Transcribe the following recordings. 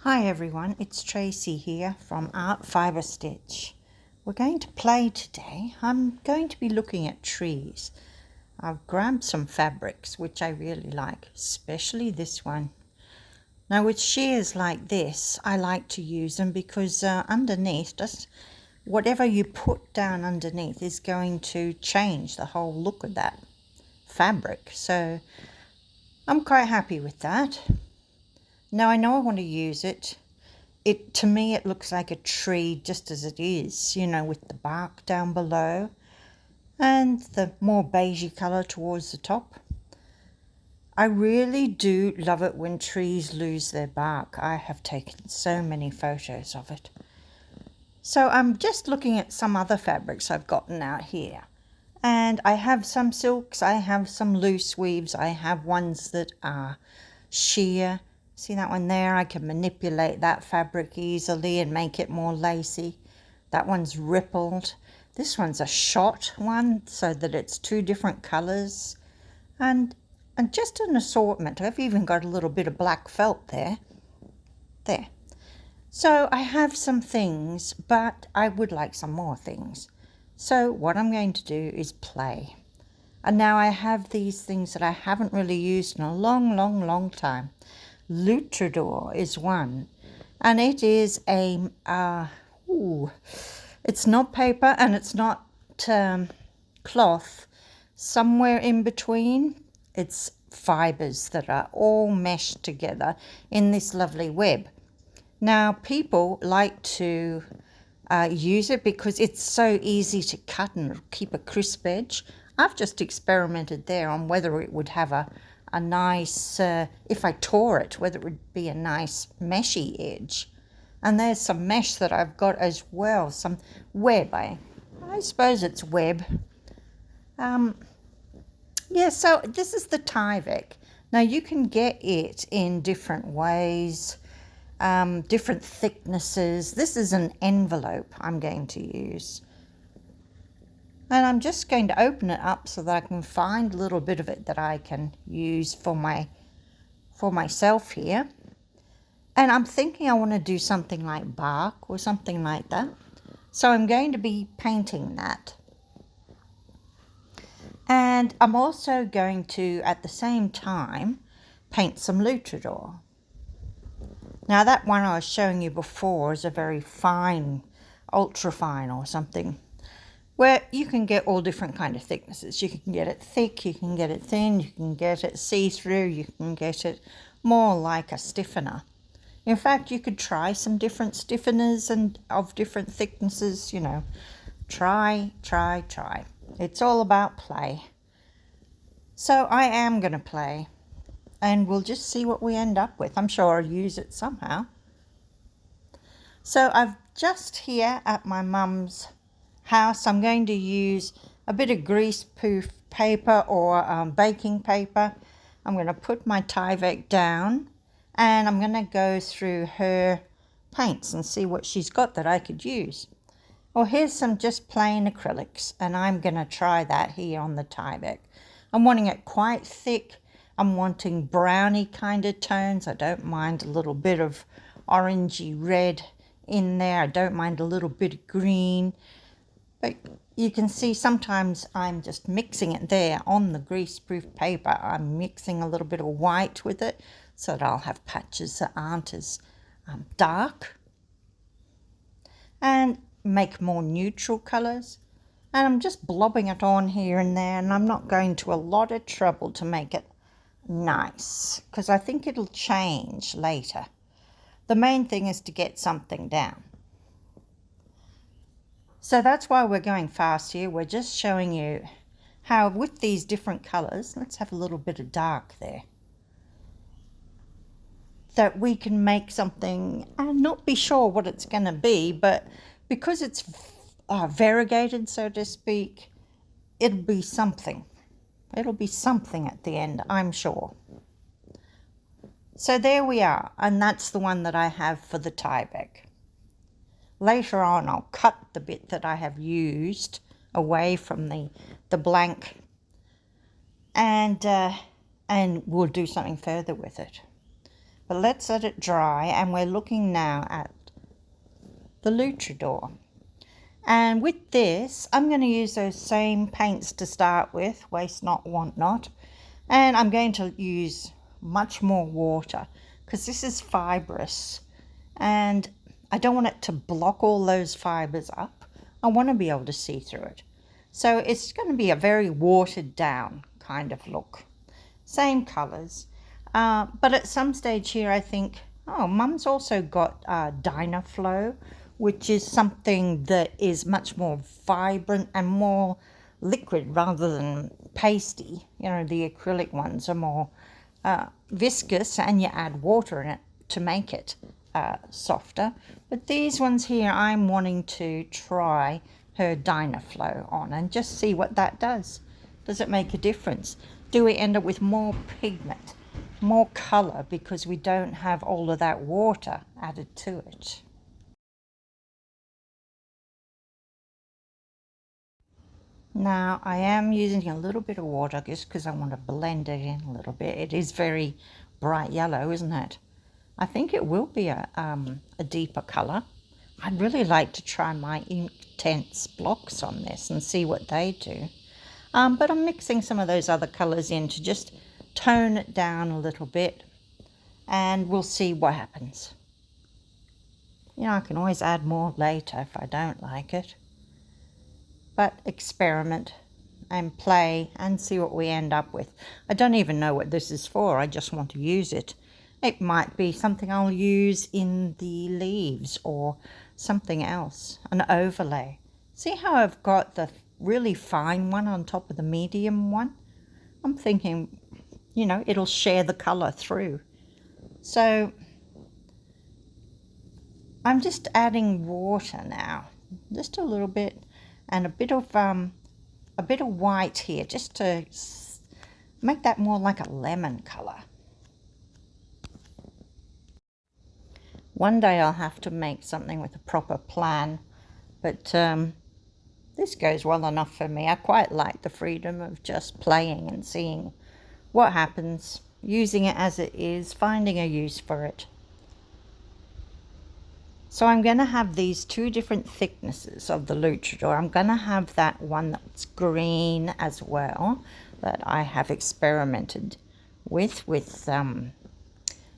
Hi everyone, it's Tracy here from Art Fibre Stitch. We're going to play today. I'm going to be looking at trees. I've grabbed some fabrics which I really like, especially this one. Now with shears like this, I like to use them because underneath, just whatever you put down underneath is going to change the whole look of that fabric. So I'm quite happy with that. Now I know I want to use it. To me, it looks like a tree just as it is, you know, with the bark down below and the more beigey colour towards the top. I really do love it when trees lose their bark. I have taken so many photos of it. So I'm just looking at some other fabrics I've gotten out here. And I have some silks, I have some loose weaves, I have ones that are sheer. See that one there? I can manipulate that fabric easily and make it more lacy. That one's rippled. This one's a shot one so that it's two different colours. And just an assortment. I've even got a little bit of black felt there. There. So I have some things, but I would like some more things. So what I'm going to do is play. And now I have these things that I haven't really used in a long time. Lutrador is one, and it is a it's not paper and it's not cloth, somewhere in between. It's fibers that are all meshed together in this lovely web. Now people like to use it because it's so easy to cut and keep a crisp edge. I've just experimented there on whether it would have a nice, if I tore it, whether it would be a nice meshy edge. And there's some mesh that I've got as well, some web. I suppose it's web. Yeah, so this is the Tyvek. Now you can get it in different ways, different thicknesses. This is an envelope I'm going to use. And I'm just going to open it up so that I can find a little bit of it that I can use for myself here. And I'm thinking I want to do something like bark or something like that. So I'm going to be painting that. And I'm also going to, at the same time, paint some Lutrador. Now that one I was showing you before is a very fine, ultra fine or something, where you can get all different kind of thicknesses. You can get it thick, you can get it thin, you can get it see-through, you can get it more like a stiffener. In fact, you could try some different stiffeners and of different thicknesses, you know. Try. It's all about play. So I am going to play, and we'll just see what we end up with. I'm sure I'll use it somehow. So I've just here at my mum's house, I'm going to use a bit of greaseproof paper or baking paper. I'm going to put my Tyvek down and I'm going to go through her paints and see what she's got that I could use. Well, here's some just plain acrylics, and I'm going to try that here on the Tyvek. I'm wanting it quite thick. I'm wanting browny kind of tones. I don't mind a little bit of orangey red in there. I don't mind a little bit of green. But you can see sometimes I'm just mixing it there on the greaseproof paper. I'm mixing a little bit of white with it so that I'll have patches that aren't as dark and make more neutral colours. And I'm just blobbing it on here and there, and I'm not going to a lot of trouble to make it nice because I think it'll change later. The main thing is to get something down. So that's why we're going fast here. We're just showing you how with these different colours, let's have a little bit of dark there, that we can make something and not be sure what it's going to be, but because it's variegated, so to speak, it'll be something. It'll be something at the end, I'm sure. So there we are, and that's the one that I have for the Tyvek. Later on, I'll cut the bit that I have used away from the blank, and we'll do something further with it. But let's let it dry, and we're looking now at the Lutrador. And with this, I'm going to use those same paints to start with, waste not, want not. And I'm going to use much more water because this is fibrous. And I don't want it to block all those fibers up. I want to be able to see through it. So it's going to be a very watered down kind of look. Same colours. But at some stage here I think, oh, Mum's also got Dynaflow, which is something that is much more vibrant and more liquid rather than pasty. You know, the acrylic ones are more viscous, and you add water in it to make it softer. But these ones here, I'm wanting to try her Dynaflow on and just see what that does. Does it make a difference? Do we end up with more pigment, more colour, because we don't have all of that water added to it? Now I am using a little bit of water just because I want to blend it in a little bit. It is very bright yellow, isn't it? I think it will be a deeper colour. I'd really like to try my Intense blocks on this and see what they do. But I'm mixing some of those other colours in to just tone it down a little bit, and we'll see what happens. You know, I can always add more later if I don't like it. But experiment and play and see what we end up with. I don't even know what this is for. I just want to use it. It might be something I'll use in the leaves or something else, an overlay. See how I've got the really fine one on top of the medium one? I'm thinking, you know, it'll share the colour through. So I'm just adding water now, just a little bit, and a bit of white here, just to make that more like a lemon colour. One day I'll have to make something with a proper plan, but this goes well enough for me. I quite like the freedom of just playing and seeing what happens, using it as it is, finding a use for it. So I'm going to have these two different thicknesses of the Lutrador. I'm going to have that one that's green as well, that I have experimented with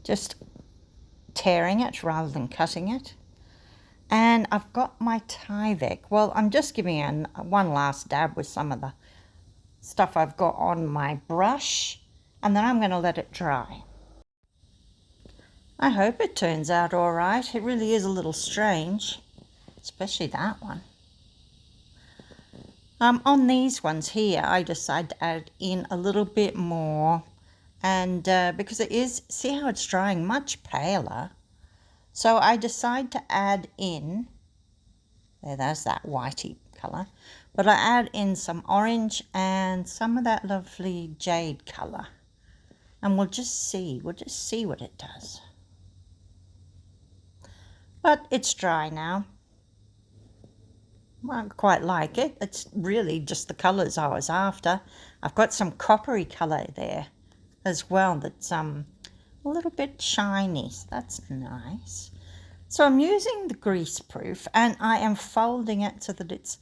just tearing it rather than cutting it. And I've got my Tyvek. Well, I'm just giving it one last dab with some of the stuff I've got on my brush, and then I'm going to let it dry. I hope it turns out all right. It really is a little strange, especially that one. On these ones here, I decided to add in a little bit more, and because it is, see how it's drying much paler. So I decide to add in, there's that whitey colour, but I add in some orange and some of that lovely jade colour, and we'll just see what it does. But it's dry now. Well, I quite like it. It's really just the colours I was after. I've got some coppery colour there as well that's a little bit shiny, so that's nice. So I'm using the grease proof, and I am folding it so that it's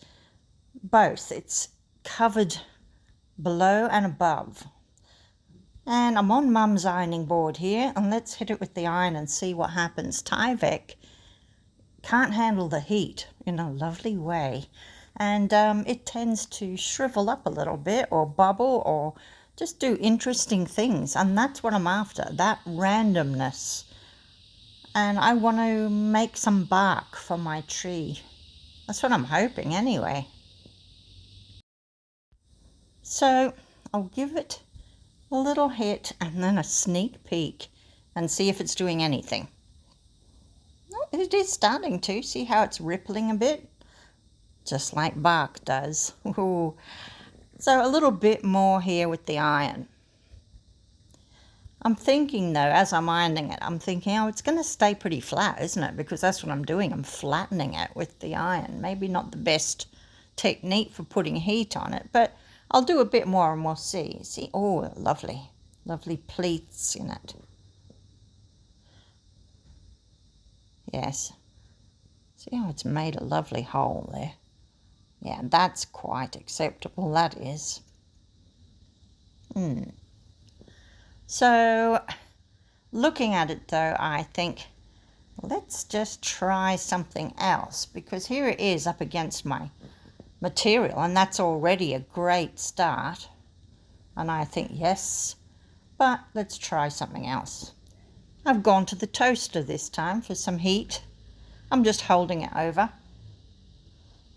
both. It's covered below and above. And I'm on Mum's ironing board here, and let's hit it with the iron and see what happens. Tyvek can't handle the heat in a lovely way, and it tends to shrivel up a little bit or bubble or just do interesting things, and that's what I'm after, that randomness. And I want to make some bark for my tree. That's what I'm hoping anyway. So I'll give it a little hit and then a sneak peek and see if it's doing anything. It is starting to. See how it's rippling a bit? Just like bark does. Ooh. So a little bit more here with the iron. I'm thinking though, as I'm ironing it, I'm thinking, oh, it's going to stay pretty flat, isn't it? Because that's what I'm doing. I'm flattening it with the iron. Maybe not the best technique for putting heat on it, but I'll do a bit more and we'll see. See, oh, lovely, lovely pleats in it. Yes. See how it's made a lovely hole there? Yeah, that's quite acceptable, that is. So, looking at it though, I think, let's just try something else, because here it is up against my material, and that's already a great start. And I think, yes, but let's try something else. I've gone to the toaster this time for some heat. I'm just holding it over.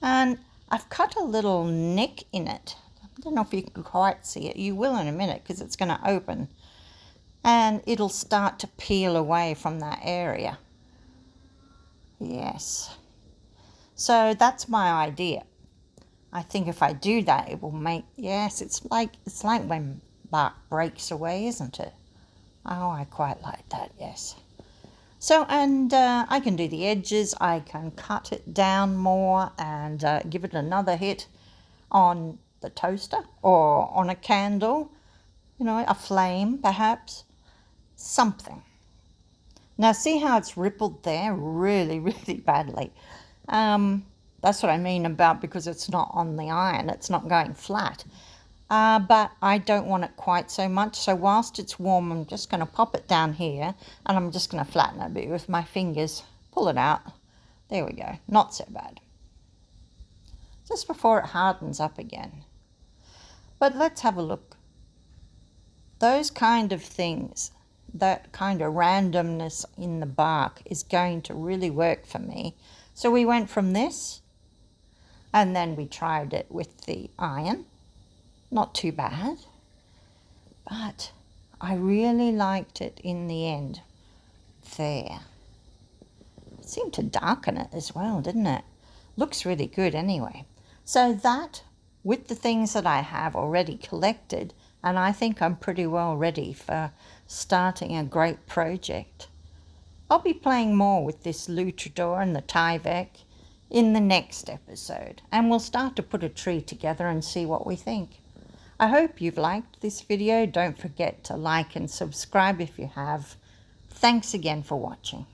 And I've cut a little nick in it. I don't know if you can quite see it. You will in a minute because it's going to open. And it'll start to peel away from that area. Yes. So that's my idea. I think if I do that, it will make, yes, it's like when bark breaks away, isn't it? Oh, I quite like that, yes. So, and I can do the edges, I can cut it down more and give it another hit on the toaster or on a candle, you know, a flame perhaps, something. Now see how it's rippled there really, really badly. That's what I mean about because it's not on the iron, it's not going flat. But I don't want it quite so much, so whilst it's warm I'm just going to pop it down here and I'm just going to flatten it a bit with my fingers, pull it out. There we go, not so bad. Just before it hardens up again. But let's have a look. Those kind of things, that kind of randomness in the bark is going to really work for me. So we went from this and then we tried it with the iron. Not too bad, but I really liked it in the end. There. It seemed to darken it as well, didn't it? Looks really good anyway. So that, with the things that I have already collected, and I think I'm pretty well ready for starting a great project. I'll be playing more with this Lutrador and the Tyvek in the next episode, and we'll start to put a tree together and see what we think. I hope you've liked this video. Don't forget to like and subscribe if you have. Thanks again for watching.